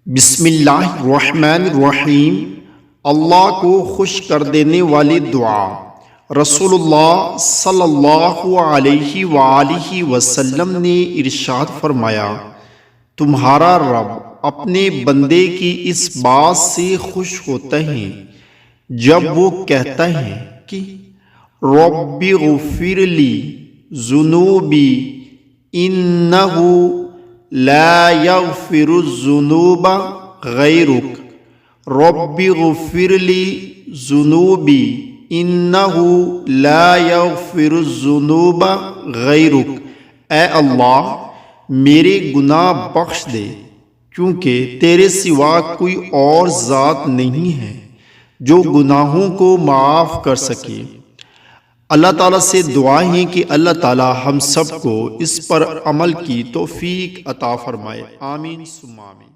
بسم اللہ الرحمن الرحیم۔ اللہ کو خوش کر دینے والی دعا۔ رسول اللہ صلی اللہ علیہ وآلہ وسلم نے ارشاد فرمایا، تمہارا رب اپنے بندے کی اس بات سے خوش ہوتا ہے جب وہ کہتا ہے کہ رب اغفر لی ذنوبی انہ لا یغفر الذنوب غیرک، رب اغفر لی ذنوبی انہ لا یغفر الذنوب غیرک، اے اللہ میرے گناہ بخش دے کیونکہ تیرے سوا کوئی اور ذات نہیں ہے جو گناہوں کو معاف کر سکے۔ اللہ تعالیٰ سے دعا ہے کہ اللہ تعالیٰ ہم سب کو اس پر عمل کی توفیق عطا فرمائے، آمین ثم آمین۔